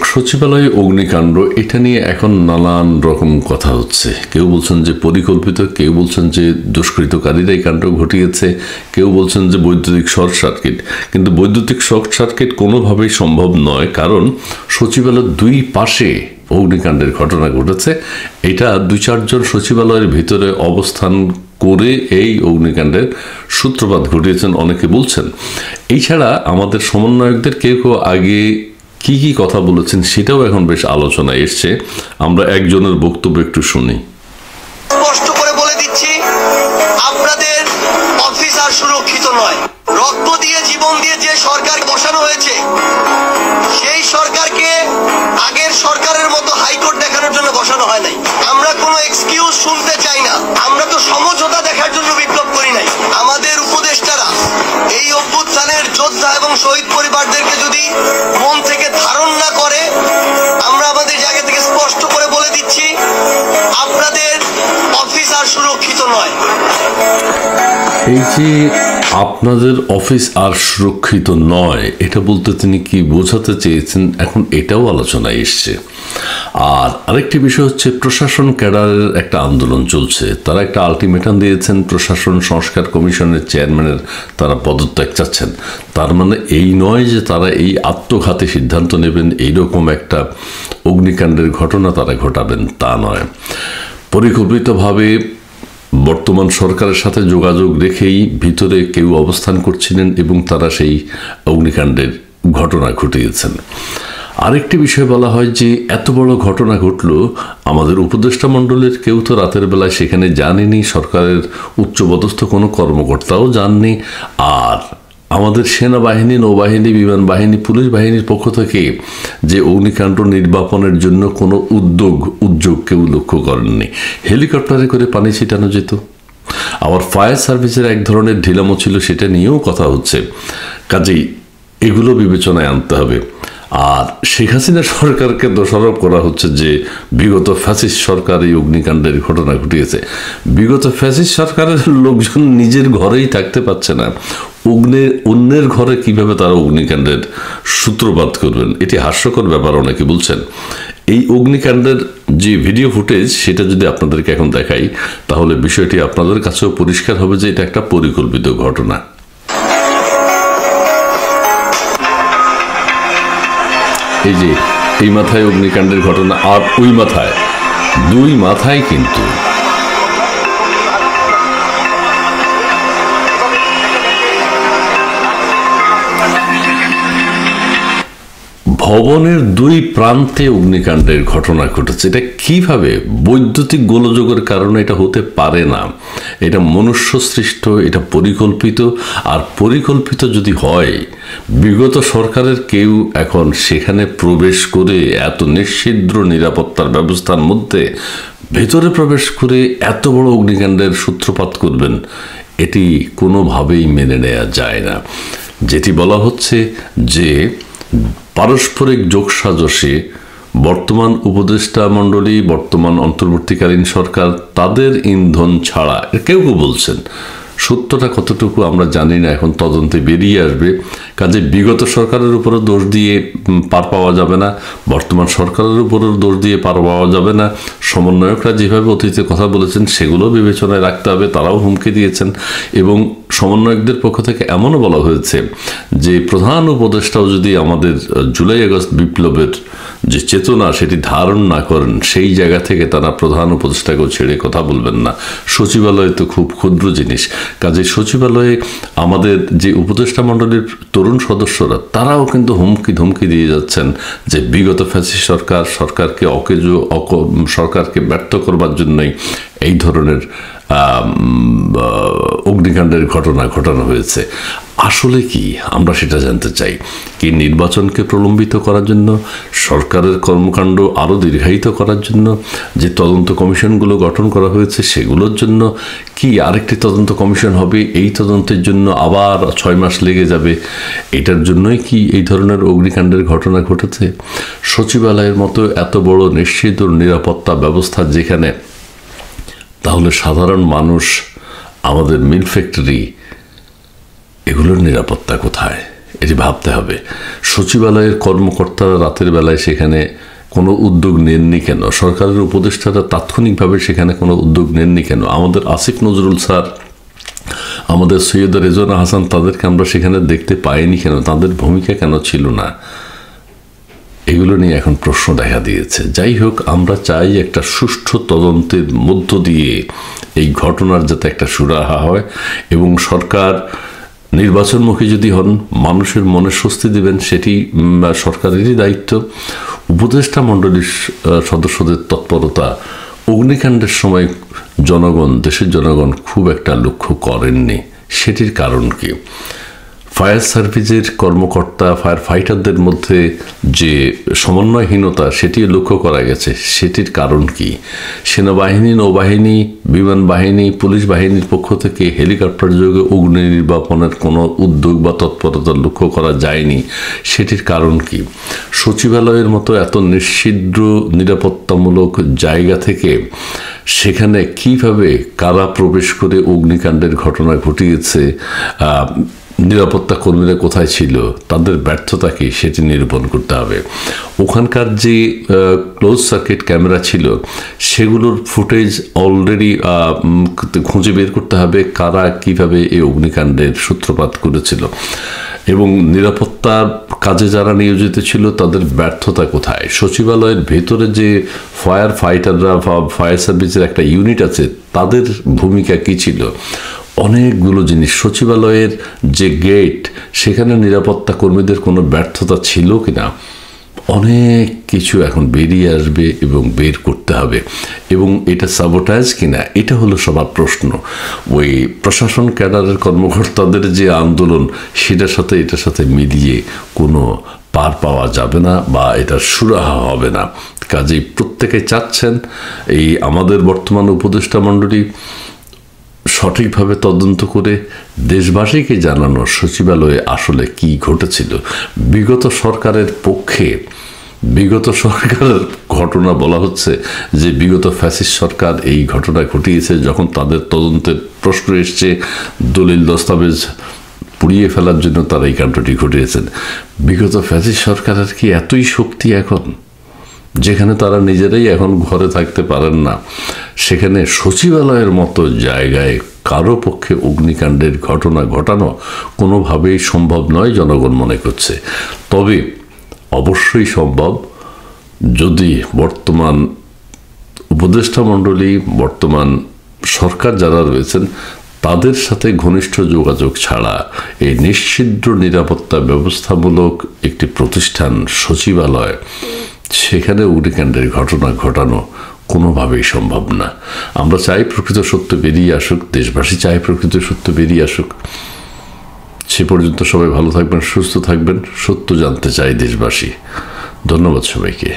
সচিবালয়ে অগ্নিকাণ্ড এটা নিয়ে এখন নানান রকম কথা হচ্ছে। কেউ বলছেন যে পরিকল্পিত, কেউ বলছেন যে দুষ্কৃতকারীরা এই কাণ্ড ঘটিয়েছে, কেউ বলছেন যে বৈদ্যুতিক শর্ট সার্কিট। কিন্তু বৈদ্যুতিক শর্ট সার্কিট কোনোভাবেই সম্ভব নয়, কারণ সচিবালয়ের দুই পাশে অগ্নিকাণ্ডের ঘটনা ঘটেছে। এটা 2-4 জন সচিবালয়ের ভিতরে অবস্থান করে এই অগ্নিকাণ্ডের সূত্রপাত ঘটিয়েছেন অনেকে বলছেন। এছাড়া আমাদের সমন্বয়কদের কেউ কেউ আগে কি কি কথা বলেছেন সেটাও এখন বেশ আলোচনায় এসছে। আমরা একজনের বক্তব্য একটু শুনি। স্পষ্ট করে বলে দিচ্ছি, আপনাদের অফিস আর সুরক্ষিত নয়। রক্ত দিয়ে জীবন দিয়ে যে সরকার বসানো হয়েছে, সেই সরকারকে আগের সরকারের মতো হাইকোর্ট দেখানোর জন্য বসানো হয় নাই। আমরা কোনো এক্সকিউজ শুনতে চাই না। আমরা তো সমঝোতা দেখার জন্য বিপ্লব করি নাই। আমাদের উপদেষ্টারা এই অভ্যুত্থানের যোদ্ধা এবং শহীদ পরিবারদেরকে যদি মন থেকে ধারণ না করে, আমরা আমাদের জায়গা থেকে স্পষ্ট করে বলে দিচ্ছি, আপনাদের অফিস আর সুরক্ষিত নয়। এই যে আপনাদের অফিস আর সুরক্ষিত নয়, এটা বলতে তিনি কি বোঝাতে চেয়েছেন এখন এটাও আলোচনায় এসছে। আর আরেকটি বিষয় হচ্ছে প্রশাসন ক্যাডারের একটা আন্দোলন চলছে। তারা একটা আলটিমেটাম দিয়েছেন, প্রশাসন সংস্কার কমিশনের চেয়ারম্যানের তারা পদত্যাগ চাচ্ছেন। তার মানে এই নয় যে তারা এই আত্মঘাতী সিদ্ধান্ত নেবেন, এইরকম একটা অগ্নিকাণ্ডের ঘটনা তারা ঘটাবেন, তা নয়। পরিকল্পিতভাবে বর্তমান সরকারের সাথে যোগাযোগ রেখেই ভিতরে কেউ অবস্থান করছিলেন এবং তারা সেই অগ্নিকাণ্ডের ঘটনা ঘটিয়েছেন। আরেকটি বিষয় বলা হয় যে এত বড় ঘটনা ঘটল, আমাদের উপদেষ্টা মণ্ডলের কেউ তো রাতের বেলায় সেখানে জানেনি, সরকারের উচ্চপদস্থ কোনো কর্মকর্তাও জাননি। আর আমাদের সেনাবাহিনী, নৌবাহিনী, বিমান বাহিনী, পুলিশ বাহিনীর পক্ষ থেকে যে অগ্নিকাণ্ড নির্বাপনের জন্য কোনো উদ্যোগ কেউ লক্ষ্য করেননি। হেলিকপ্টারে করে পানি ছিটানো যেত। আবার ফায়ার সার্ভিসের এক ধরনের ঢিলামো ছিল, সেটা নিয়েও কথা হচ্ছে। কাজেই এগুলো বিবেচনায় আনতে হবে। আর শেখ হাসিনা সরকারকে দোষারোপ করা হচ্ছে যে বিগত ফ্যাসিস্ট সরকার এই অগ্নিকাণ্ডের ঘটনা ঘটিয়েছে। বিগত ফ্যাসিস্ট সরকারের লোকজন নিজের ঘরেই থাকতে পারছে না, অন্যের ঘরে কিভাবে তারা অগ্নিকাণ্ডের সূত্রপাত করবেন? এটি হাস্যকর ব্যাপার অনেকে বলছেন। এই অগ্নিকাণ্ডের যে ভিডিও ফুটেজ, সেটা যদি আপনাদেরকে এখন দেখাই, তাহলে বিষয়টি আপনাদের কাছেও পরিষ্কার হবে যে এটা একটা পরিকল্পিত ঘটনা। এই যে এই মাথায় অগ্নিকাণ্ডের ঘটনা, আর ওই মাথায়, দুই মাথায় কিন্তু ভবনের দুই প্রান্তে অগ্নিকাণ্ডের ঘটনা ঘটেছে। এটা কিভাবে? বৈদ্যুতিক গোলযোগের কারণে এটা হতে পারে না। এটা মনুষ্য সৃষ্ট, এটা পরিকল্পিত। আর পরিকল্পিত যদি হয়, বিগত সরকারের কেউ এখন সেখানে প্রবেশ করে এত নিশ্ছিদ্র নিরাপত্তার ব্যবস্থার মধ্যে ভেতরে প্রবেশ করে এত বড় অগ্নিকাণ্ডের সূত্রপাত করবেন, এটি কোনোভাবেই মেনে নেওয়া যায় না। যেটি বলা হচ্ছে যে পারস্পরিক যোগসাজশে বর্তমান উপদেষ্টা মণ্ডলী, বর্তমান অন্তর্বর্তীকালীন সরকার তাদের ইন্ধন ছাড়া, কেউ কেউ বলছেন, সত্যটা কতটুকু আমরা জানি না, এখন তদন্তে বেরিয়ে আসবে। কাজে বিগত সরকারের উপরও দোষ দিয়ে পার পাওয়া যাবে না, বর্তমান সরকারের উপরও দোষ দিয়ে পার পাওয়া যাবে না। সমন্বয়করা যেভাবে অতীতে কথা বলেছেন সেগুলো বিবেচনায় রাখতে হবে, তারাও হুমকি দিয়েছেন। এবং সমন্বয়কদের পক্ষ থেকে এমনও বলা হয়েছে যে প্রধান উপদেষ্টাও যদি আমাদের জুলাই আগস্ট বিপ্লবের যে চেতনা সেটি ধারণ না করেন, সেই জায়গা থেকে তারা প্রধান উপদেষ্টাকেও ছেড়ে কথা বলবেন না। সচিবালয় তো খুব ক্ষুদ্র জিনিস। কাজে সচিবালয়ে আমাদের যে উপদেষ্টা মণ্ডলীর তরুণ সদস্যরা, তারাও কিন্তু হুমকি ধমকি দিয়ে যাচ্ছেন যে বিগত ফ্যাসিস্ট সরকারকে সরকারকে ব্যর্থ করবার জন্যই এই ধরনের অগ্নিকাণ্ডের ঘটনা ঘটানো হয়েছে। আসলে কি আমরা সেটা জানতে চাই। কি নির্বাচনকে প্রলম্বিত করার জন্য, সরকারের কর্মকাণ্ড আরও দীর্ঘায়িত করার জন্য যে তদন্ত কমিশনগুলো গঠন করা হয়েছে সেগুলোর জন্য, কি আরেকটি তদন্ত কমিশন হবে, এই তদন্তের জন্য আবার 6 মাস লেগে যাবে, এটার জন্যই কি এই ধরনের অগ্নিকাণ্ডের ঘটনা ঘটেছে? সচিবালয়ের মতো এত বড় নিশ্চিত নিরাপত্তা ব্যবস্থা যেখানে, তাহলে সাধারণ মানুষ, আমাদের মিল ফ্যাক্টরি, এগুলোর নিরাপত্তা কোথায়? এটি ভাবতে হবে। সচিবালয়ের কর্মকর্তারা রাতের বেলায় সেখানে কোনো উদ্যোগ নেননি কেন? সরকারের উপদেষ্টারা তাৎক্ষণিকভাবে সেখানে কোনো উদ্যোগ নেননি কেন? আমাদের আসিফ নজরুল স্যার, আমাদের সৈয়দ রেজওয়ানা হাসান, তাদেরকে আমরা সেখানে দেখতে পাইনি কেন? তাদের ভূমিকা কেন ছিল না? এগুলো নিয়ে এখন প্রশ্ন দেখা দিয়েছে। যাই হোক, আমরা চাই একটা সুষ্ঠু তদন্তের মধ্য দিয়ে এই ঘটনার যাতে একটা সুরাহা হয়, এবং সরকার নির্বাচনমুখী যদি হন, মানুষের মনে স্বস্তি দেবেন সেটি সরকারেরই দায়িত্ব। উপদেষ্টা মণ্ডলীর সদস্যদের তৎপরতা অগ্নিকাণ্ডের সময় দেশের জনগণ খুব একটা লক্ষ্য করেননি। সেটির কারণ কি? ফায়ার সার্ভিসের কর্মকর্তা, ফায়ার ফাইটারদের মধ্যে যে সমন্বয়হীনতা, সেটিও লক্ষ্য করা গেছে। সেটির কারণ কি? সেনাবাহিনী, নৌবাহিনী, বিমান বাহিনী, পুলিশ বাহিনীর পক্ষ থেকে হেলিকপ্টার যোগে অগ্নি নির্বাপনের কোনো উদ্যোগ বা তৎপরতা লক্ষ্য করা যায়নি। সেটির কারণ কি? সচিবালয়ের মতো এত নিশ্ছিদ্র নিরাপত্তামূলক জায়গা থেকে সেখানে কিভাবে কারা প্রবেশ করে অগ্নিকাণ্ডের ঘটনা ঘটিয়েছে, নিরাপত্তা কর্মীরা কোথায় ছিল, তাদের ব্যর্থতা কি, সেটি নিরূপণ করতে হবে। ওখানকার যে ক্লোজ সার্কিট ক্যামেরা ছিল সেগুলোর ফুটেজ অলরেডি খুঁজে বের করতে হবে, কারা কিভাবে এই অগ্নিকাণ্ডের সূত্রপাত করেছিল, এবং নিরাপত্তার কাজে যারা নিয়োজিত ছিল তাদের ব্যর্থতা কোথায়। সচিবালয়ের ভেতরে যে ফায়ার ফাইটাররা বা ফায়ার সার্ভিসের একটা ইউনিট আছে, তাদের ভূমিকা কী ছিল? অনেকগুলো জিনিস। সচিবালয়ের যে গেট, সেখানে নিরাপত্তা কর্মীদের কোনো ব্যর্থতা ছিল কিনা, অনেক কিছু এখন বেরিয়ে আসবে এবং বের করতে হবে। এবং এটা সাবোটাইজ কিনা, এটা হলো সবার প্রশ্ন। ওই প্রশাসন ক্যাডারের কর্মকর্তাদের যে আন্দোলন, সেটার সাথে এটার সাথে মিলিয়ে কোনো পার পাওয়া যাবে না, বা এটা সুরাহা হবে না। কাজেই প্রত্যেকে চাচ্ছেন এই আমাদের বর্তমান উপদেষ্টা মণ্ডলী সঠিকভাবে তদন্ত করে দেশবাসীকে জানানো সচিবালয়ে আসলে কি ঘটেছিল। বিগত সরকারের ঘটনা বলা হচ্ছে যে বিগত ফ্যাসিস্ট সরকার এই ঘটনা ঘটিয়েছে। যখন তাদের তদন্তের প্রশ্ন এসছে, দলিল দস্তাবেজ পুড়িয়ে ফেলার জন্য তারা এই কাণ্ডটি ঘটিয়েছেন। বিগত ফ্যাসিস্ট সরকারের কি এতই শক্তি এখন, যেখানে তারা নিজেরাই এখন ঘরে থাকতে পারেন না, সেখানে সচিবালয়ের মতো জায়গায় কারো পক্ষে অগ্নিকাণ্ডের ঘটনা ঘটানো কোনোভাবেই সম্ভব নয় জনগণ মনে করছে। তবে অবশ্যই সম্ভব যদি বর্তমান উপদেষ্টা মণ্ডলী, বর্তমান সরকার যারা রয়েছেন, তাদের সাথে ঘনিষ্ঠ যোগাযোগ ছাড়া এই নিশ্ছিদ্র নিরাপত্তা ব্যবস্থামূলক একটি প্রতিষ্ঠান সচিবালয়, সেখানে অগ্নিকাণ্ডের ঘটনা ঘটানো কোনোভাবেই সম্ভব না। আমরা চাই প্রকৃত সত্য বেরিয়ে আসুক, দেশবাসী চাই প্রকৃত সত্য বেরিয়ে আসুক। সে পর্যন্ত সবাই ভালো থাকবেন, সুস্থ থাকবেন। সত্য জানতে চাই দেশবাসী। ধন্যবাদ সবাইকে।